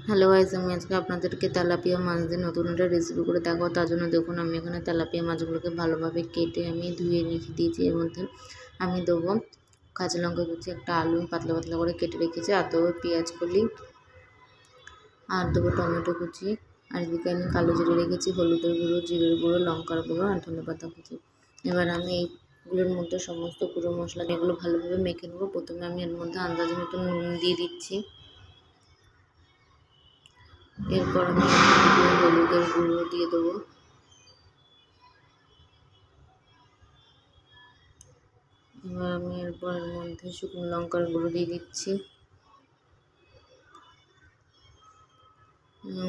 Hello guys, আমি আজকে আপনাদেরকে তেলাপিয়া মাছ দিয়ে নতুন একটা রেসিপি করে দেখাবো। তার জন্য দেখুন আমি এখানে তেলাপিয়া মাছগুলোকে ভালোভাবে কেটে আমি ধুয়ে রেখে দিয়েছি। এর মধ্যে আমি দেবো কাঁচা লঙ্কা কুচি, একটা আলু পাতলা পাতলা করে কেটে রেখেছি, আর দেবো পেঁয়াজ কলি, আর দেবো টমেটো কুচি, আর এদিকে আমি কালো জিরে রেখেছি, হলুদের গুঁড়ো, জিরের গুঁড়ো, লঙ্কার গুঁড়ো আর ধনেপাতা কুচি। এবার আমি এইগুলোর মধ্যে সমস্ত গুঁড়ো মশলা এগুলো ভালোভাবে মেখে নেবো। প্রথমে আমি এর মধ্যে আন্দাজ মতো নুন দিয়ে দিচ্ছি। এরপর আমি হলুদের গুঁড়ো দিয়ে দেবো, এবার আমি এরপর এর মধ্যে শুকনো লঙ্কার গুঁড়ো দিয়ে দিচ্ছি।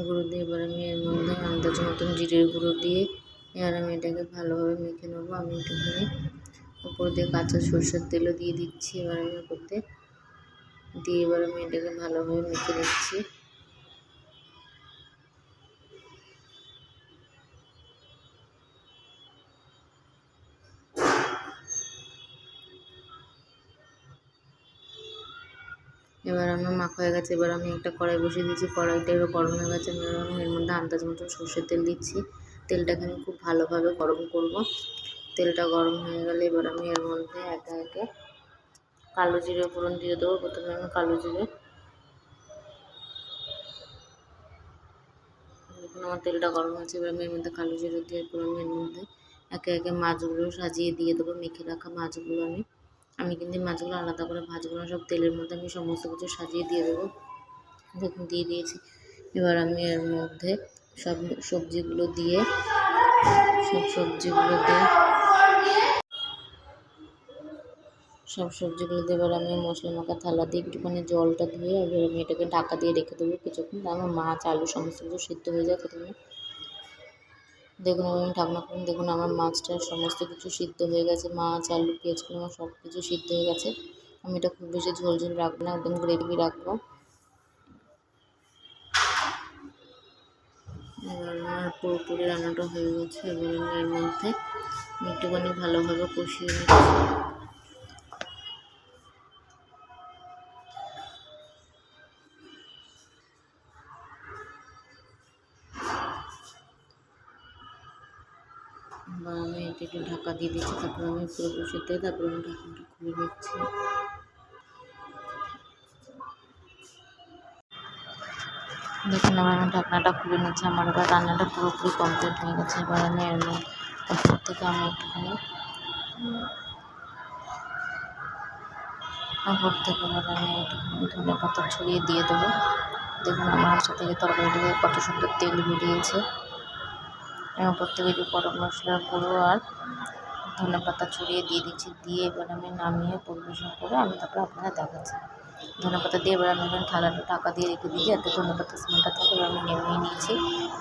গুঁড়ো দিয়ে এবার আমি এর মধ্যে আন্দাজ মতন জিরের গুঁড়ো দিয়ে এবার আমি এটাকে ভালোভাবে মেখে নেবো। আমি একটুখানি উপর দিয়ে কাঁচা সরষের তেলও দিয়ে দিচ্ছি। এবার আমি উপর দিয়ে এবার আমি এটাকে ভালোভাবে মেখে নিচ্ছি। এবার আমার মাখা হয়ে গেছে। এবার আমি একটা কড়াই বসিয়ে দিয়েছি, কড়াইটা এবার গরম হয়ে গেছে। আমি এর মধ্যে আন্দাজ মতো সর্ষের তেল দিচ্ছি। তেলটাকে আমি খুব ভালোভাবে গরম করব। তেলটা গরম হয়ে গেলে এবার আমি এর মধ্যে একে একে কালো জিরে ফোড়ন দিয়ে দেবো। প্রথমে আমি কালো জিরে, দেখুন আমার তেলটা গরম হয়েছে। এবার আমি এর মধ্যে কালো জিরে দিয়ে এরপর আমি এর মধ্যে একে একে মাছগুলো সাজিয়ে দিয়ে দেবো। মেখে রাখা মাছগুলো আমি কিন্তু মাছগুলো আলাদা করে ভাজবো না, সব তেলের মধ্যে আমি সমস্ত কিছু সাজিয়ে দিয়ে দেবো। দেখুন দিয়ে দিয়েছি। এবার আমি এর মধ্যে সব সবজিগুলো দিয়ে সব সবজিগুলো দিয়ে এবার আমি মশলা মাখা থালা দিয়ে একটুখানি জলটা দিয়ে এবার আমি এটাকে ঢাকা দিয়ে রেখে দেবো কিছুক্ষণ। আমার মাছ আলু সমস্ত কিছু সিদ্ধ হয়ে যায়। প্রথমে দেখুন আমি ঢাকনা খুলুন, দেখুন আমার মাছটা সমস্ত কিছু সিদ্ধ হয়ে গেছে। মাছ আলু পেঁয়াজগুলো আমার সব কিছু সিদ্ধ হয়ে গেছে। আমি এটা খুব বেশি ঝোল ঝোল রাখবো না, একদম গ্রেভি রাখবো। এবার আমার পুরোপুরি রান্নাটা হয়ে গেছে। এবার আমি এর মধ্যে একটুখানি ভালোভাবে কষিয়ে নিচ্ছি। বা আমি এটা একটু ঢাকা দিয়ে দিচ্ছি, তারপর আমি পুরো কষিয়ে দিয়ে তারপর আমি ঢাকনাটা খুলে দিচ্ছি। দেখুন আমি ঢাকনাটা খুলে নিচ্ছি। আমার এবার রান্নাটা পুরোপুরি কমপ্লিট হয়ে গেছে। এবার আমি এর উপর থেকে আমি একটুখানি ধনে পাতা ছড়িয়ে দিয়ে দেবো। দেখুন আমার হাত থেকে তরকারিটাকে কত সুন্দর তেল বেরিয়েছে। আমি উপর থেকে একটু গরম মশলার গুঁড়ো আর ধনে পাতা ছড়িয়ে দিয়ে দিচ্ছি। দিয়ে এবার আমি নামিয়ে পরিবেশন করে আমি তারপরে আপনারা দেখাচ্ছি। ধনেপাতা দিয়ে এবার আমি এখানে থালাটা ঢাকা দিয়ে রেখে দিয়েছি, যাতে ধনেপাতার স্মেলটা থাকে। এবার আমি নেমে নিয়েছি।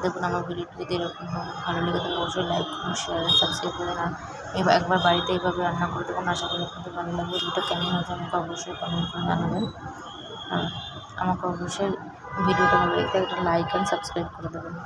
দেখুন আমার ভিডিওটি যদি এরকম ভালো লেগে থাকে অবশ্যই লাইক করুন, শেয়ার আর সাবস্ক্রাইব করে না। এবার একবার বাড়িতে এইভাবে রান্না করে দেখুন, আশা করি আপনাদের ভালো লাগবে। ভিডিওটা কেমন হয়েছে আমাকে অবশ্যই কমেন্ট করে জানাবেন। আর আমাকে অবশ্যই ভিডিওটা ভালো লাগলে একটা লাইক অ্যান্ড সাবস্ক্রাইব করে দেবেন।